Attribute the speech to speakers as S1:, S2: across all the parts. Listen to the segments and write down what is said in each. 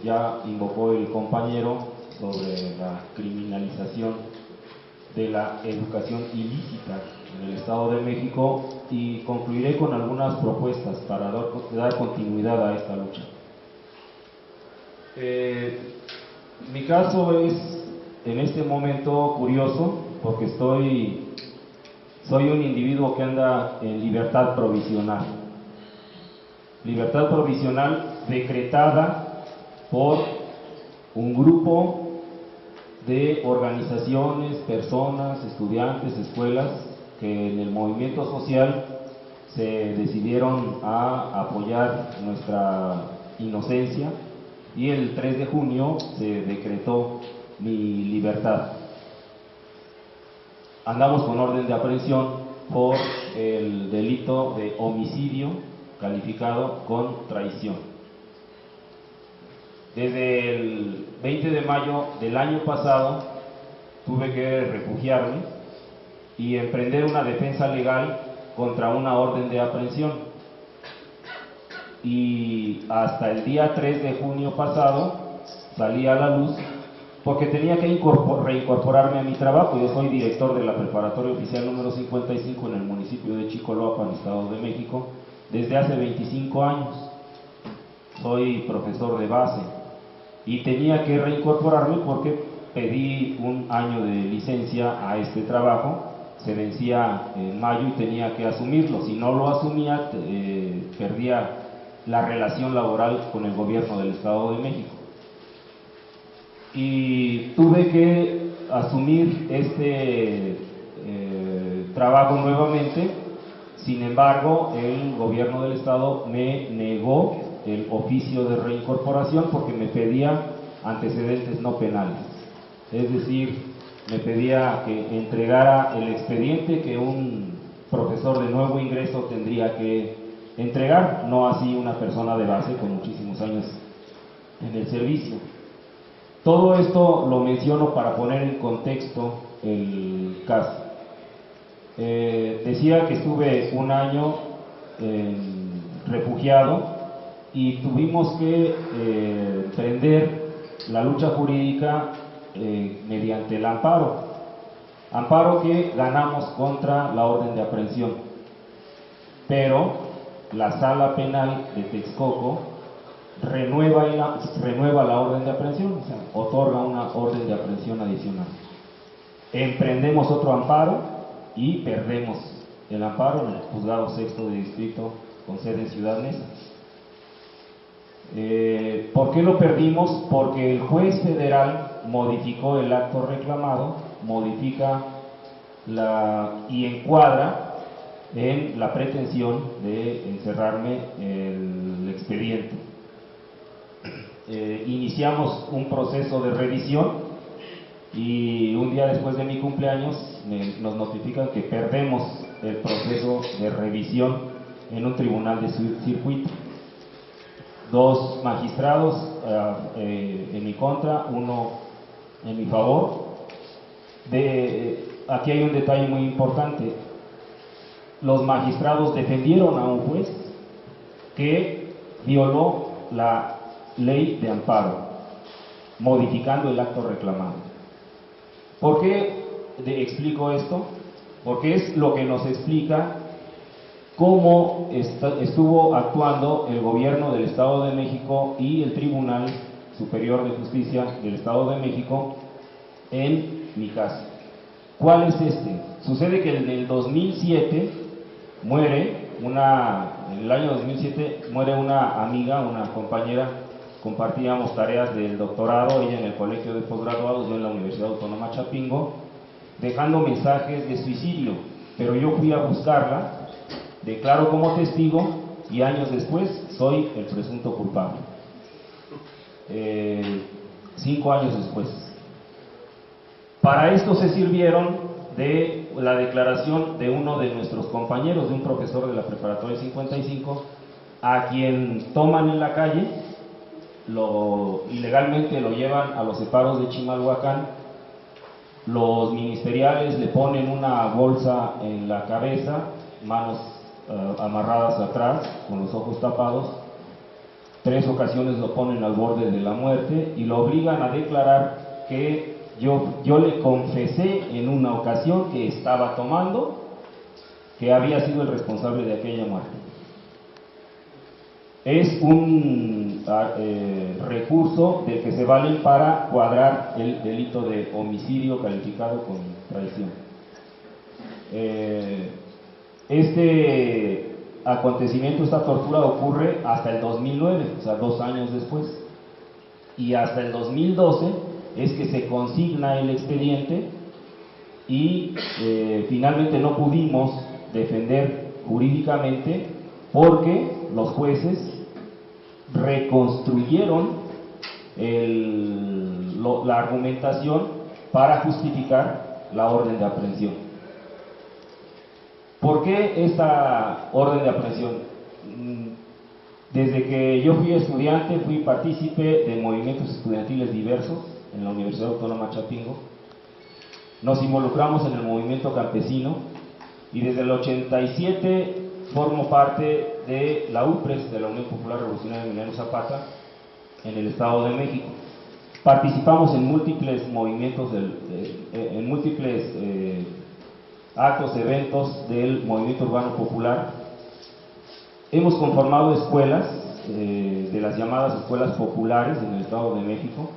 S1: ya invocó el compañero sobre la criminalización de la educación ilícita en el Estado de México, y concluiré con algunas propuestas para dar continuidad a esta lucha. Mi caso es en este momento curioso porque soy un individuo que anda en libertad provisional. Libertad provisional decretada por un grupo de organizaciones, personas, estudiantes, escuelas que en el movimiento social se decidieron a apoyar nuestra inocencia, y el 3 de junio se decretó mi libertad. Andamos con orden de aprehensión por el delito de homicidio calificado con traición. Desde el 20 de mayo del año pasado tuve que refugiarme y emprender una defensa legal contra una orden de aprehensión. Y hasta el día 3 de junio pasado salí a la luz porque tenía que reincorporarme a mi trabajo. Yo soy director de la preparatoria oficial número 55 en el municipio de Chicoloapan, Estado de México, desde hace 25 años. Soy profesor de base y tenía que reincorporarme porque pedí un año de licencia a este trabajo. Se vencía en mayo y tenía que asumirlo. Si no lo asumía, perdía la relación laboral con el gobierno del Estado de México. Y tuve que asumir este trabajo nuevamente. Sin embargo, el gobierno del Estado me negó el oficio de reincorporación porque me pedía antecedentes no penales. Es decir, me pedía que entregara el expediente que un profesor de nuevo ingreso tendría que entregar, no así una persona de base con muchísimos años en el servicio. Todo esto lo menciono para poner en contexto el caso. Decía que estuve un año refugiado y tuvimos que emprender la lucha jurídica mediante el amparo que ganamos contra la orden de aprehensión, pero la Sala Penal de Texcoco renueva la orden de aprehensión, o sea, otorga una orden de aprehensión adicional. Emprendemos otro amparo y perdemos el amparo en el juzgado sexto de distrito con sede en Ciudad Neza. ¿Por qué lo perdimos? Porque el juez federal modificó el acto reclamado, modifica y encuadra en la pretensión de encerrarme el expediente. Iniciamos un proceso de revisión y un día después de mi cumpleaños nos notifican que perdemos el proceso de revisión en un tribunal de circuito. Dos magistrados en mi contra, uno en mi favor. Aquí hay un detalle muy importante. Los magistrados defendieron a un juez que violó la ley de amparo, modificando el acto reclamado. ¿Por qué explico esto? Porque es lo que nos explica cómo estuvo actuando el gobierno del Estado de México y el Tribunal Superior de Justicia del Estado de México en mi caso. ¿Cuál es este? Sucede que en el 2007 en el año 2007 muere una amiga, una compañera. Compartíamos tareas del doctorado, ella en el colegio de posgraduados, yo en la Universidad Autónoma Chapingo, dejando mensajes de suicidio, pero yo fui a buscarla, declaro como testigo y años después soy el presunto culpable. 5 años después. Para esto se sirvieron de la declaración de uno de nuestros compañeros, de un profesor de la preparatoria 55, a quien toman en la calle, ilegalmente lo llevan a los separos de Chimalhuacán. Los ministeriales le ponen una bolsa en la cabeza, manos amarradas atrás, con los ojos tapados, 3 ocasiones lo ponen al borde de la muerte y lo obligan a declarar que yo le confesé en una ocasión que estaba tomando, que había sido el responsable de aquella muerte. Es un recurso del que se valen para cuadrar el delito de homicidio calificado con traición. Este acontecimiento, esta tortura ocurre hasta el 2009, o sea, 2 años después, y hasta el 2012 es que se consigna el expediente y finalmente no pudimos defender jurídicamente porque los jueces reconstruyeron la argumentación para justificar la orden de aprehensión. ¿Por qué esta orden de aprehensión? Desde que yo fui estudiante, fui partícipe de movimientos estudiantiles diversos en la Universidad Autónoma Chapingo. Nos involucramos en el movimiento campesino y desde el 87 formo parte de la UPRES, de la Unión Popular Revolucionaria de Emiliano Zapata, en el Estado de México. Participamos en múltiples movimientos, en múltiples actos, eventos del movimiento urbano popular. Hemos conformado escuelas, de las llamadas escuelas populares en el Estado de México.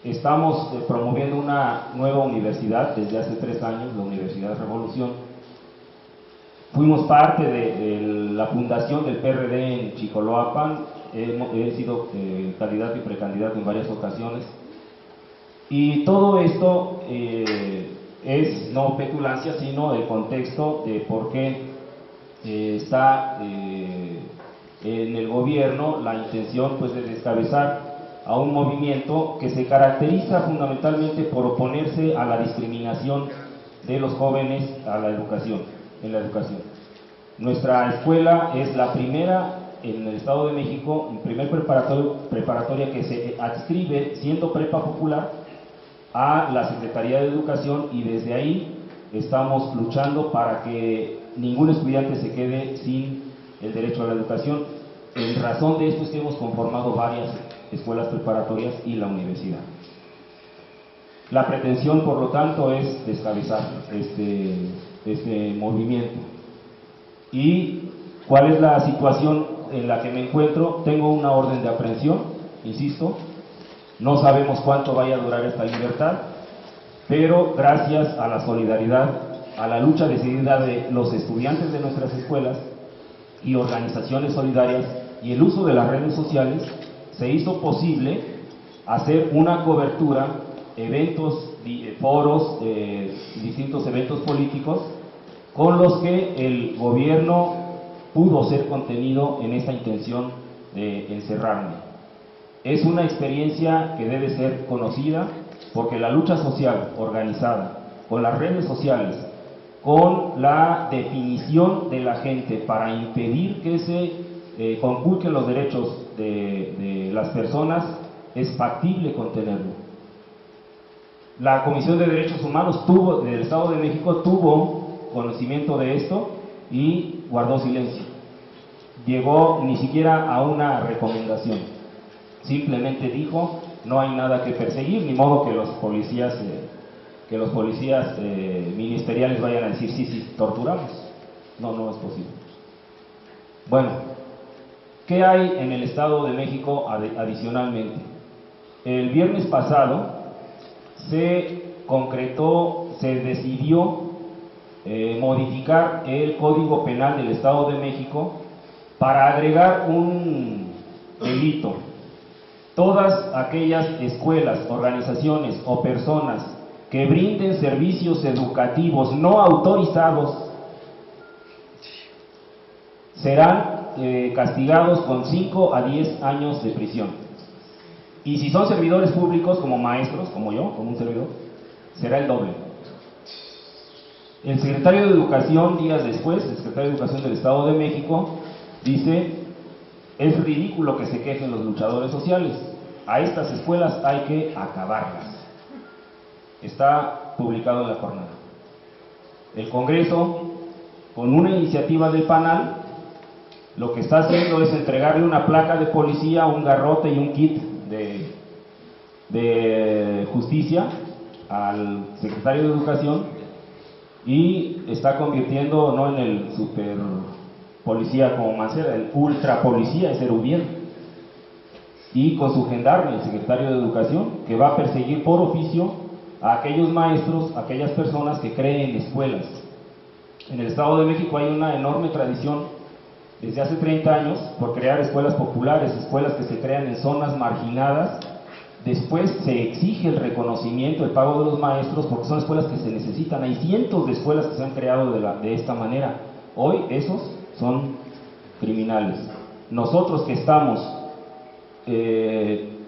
S1: Estamos promoviendo una nueva universidad desde hace 3 años, la Universidad Revolución. Fuimos parte de la fundación del PRD en Chicoloapan. He sido candidato y precandidato en varias ocasiones. Y todo esto es no petulancia, sino el contexto de por qué está en el gobierno la intención pues de descabezar a un movimiento que se caracteriza fundamentalmente por oponerse a la discriminación de los jóvenes a la educación, en la educación. Nuestra escuela es la primera en el Estado de México, en primer preparatoria que se adscribe, siendo prepa popular, a la Secretaría de Educación, y desde ahí estamos luchando para que ningún estudiante se quede sin el derecho a la educación. En razón de esto es que hemos conformado varias escuelas preparatorias y la universidad. La pretensión, por lo tanto, es descabezar este movimiento. ¿Y cuál es la situación en la que me encuentro? Tengo una orden de aprehensión, insisto, no sabemos cuánto vaya a durar esta libertad, pero gracias a la solidaridad, a la lucha decidida de los estudiantes de nuestras escuelas y organizaciones solidarias y el uso de las redes sociales, se hizo posible hacer una cobertura, eventos, foros, distintos eventos políticos, con los que el gobierno pudo ser contenido en esta intención de encerrarme. Es una experiencia que debe ser conocida porque la lucha social organizada, con las redes sociales, con la definición de la gente para impedir que se conculquen los derechos de las personas, es factible contenerlo. La Comisión de Derechos Humanos del Estado de México tuvo conocimiento de esto y guardó silencio. Llegó ni siquiera a una recomendación, simplemente dijo: no hay nada que perseguir, ni modo que los policías ministeriales vayan a decir sí, torturamos. No es posible. Bueno, ¿qué hay en el Estado de México adicionalmente? El viernes pasado se concretó, se decidió modificar el Código Penal del Estado de México para agregar un delito. Todas aquellas escuelas, organizaciones o personas que brinden servicios educativos no autorizados serán castigados con 5 a 10 años de prisión. Y si son servidores públicos, como maestros, como yo, como un servidor, será el doble. El secretario de Educación, días después, el secretario de Educación del Estado de México, dice: es ridículo que se quejen los luchadores sociales, a estas escuelas hay que acabarlas. Está publicado en La Jornada. El Congreso, con una iniciativa del PANAL, lo que está haciendo es entregarle una placa de policía, un garrote y un kit de justicia al secretario de Educación, y está convirtiendo no en el super policía como Mancera, el ultra policía es Erubiel, y con su gendarme, el secretario de Educación, que va a perseguir por oficio a aquellos maestros, a aquellas personas que creen escuelas. En el Estado de México hay una enorme tradición desde hace 30 años por crear escuelas populares, escuelas que se crean en zonas marginadas. Después se exige el reconocimiento, el pago de los maestros, porque son escuelas que se necesitan. Hay cientos de escuelas que se han creado de esta manera. Hoy esos son criminales. Nosotros que estamos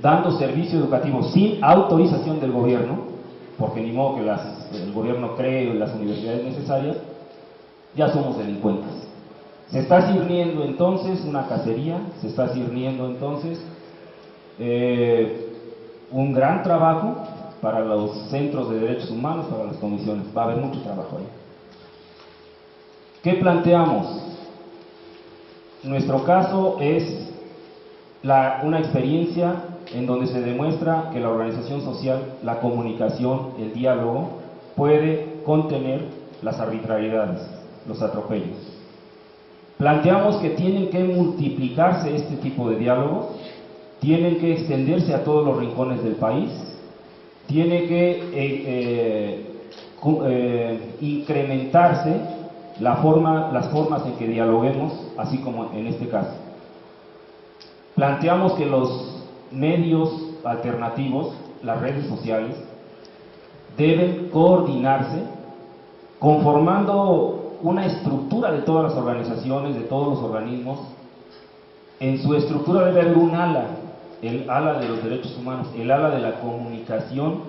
S1: dando servicio educativo sin autorización del gobierno, porque ni modo que el gobierno cree las universidades necesarias, ya somos delincuentes. Se está cirniendo entonces una cacería, se está cirniendo entonces un gran trabajo para los centros de derechos humanos, para las comisiones. Va a haber mucho trabajo ahí. ¿Qué planteamos? Nuestro caso es una experiencia en donde se demuestra que la organización social, la comunicación, el diálogo, puede contener las arbitrariedades, los atropellos. Planteamos que tienen que multiplicarse este tipo de diálogos, tienen que extenderse a todos los rincones del país, tiene que incrementarse las formas en que dialoguemos, así como en este caso. Planteamos que los medios alternativos, las redes sociales, deben coordinarse conformando una estructura de todas las organizaciones, de todos los organismos. En su estructura debe haber un ala, el ala de los derechos humanos, el ala de la comunicación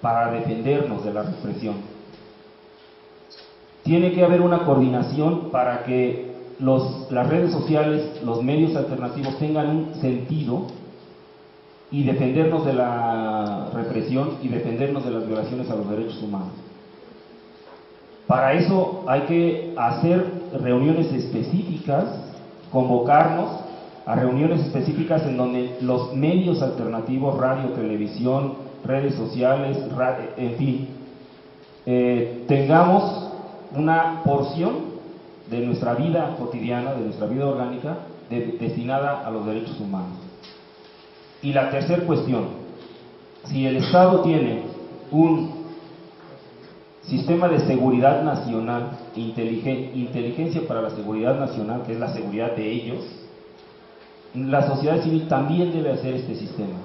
S1: para defendernos de la represión. Tiene que haber una coordinación para que las redes sociales, los medios alternativos tengan un sentido y defendernos de la represión y defendernos de las violaciones a los derechos humanos. Para eso hay que hacer reuniones específicas, convocarnos a reuniones específicas en donde los medios alternativos, radio, televisión, redes sociales, en fin, tengamos una porción de nuestra vida cotidiana, de nuestra vida orgánica, destinada a los derechos humanos. Y la tercera cuestión, si el Estado tiene un sistema de seguridad nacional, inteligencia para la seguridad nacional, que es la seguridad de ellos, la sociedad civil también debe hacer este sistema.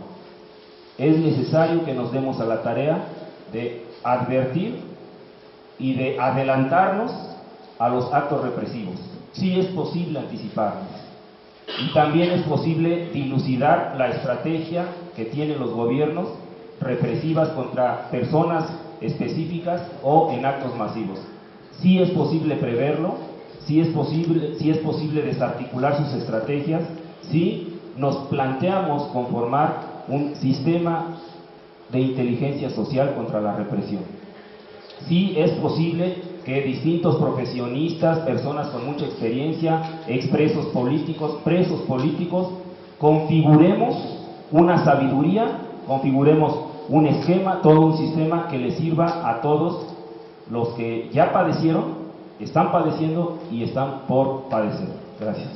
S1: Es necesario que nos demos a la tarea de advertir y de adelantarnos a los actos represivos. Sí es posible anticiparnos. Y también es posible dilucidar la estrategia que tienen los gobiernos represivas contra personas específicas o en actos masivos. Sí es posible preverlo, sí es posible desarticular sus estrategias, si nos planteamos conformar un sistema de inteligencia social contra la represión. Sí es posible que distintos profesionistas, personas con mucha experiencia, expresos políticos, presos políticos, configuremos una sabiduría, configuremos un esquema, todo un sistema que les sirva a todos los que ya padecieron, están padeciendo y están por padecer. Gracias.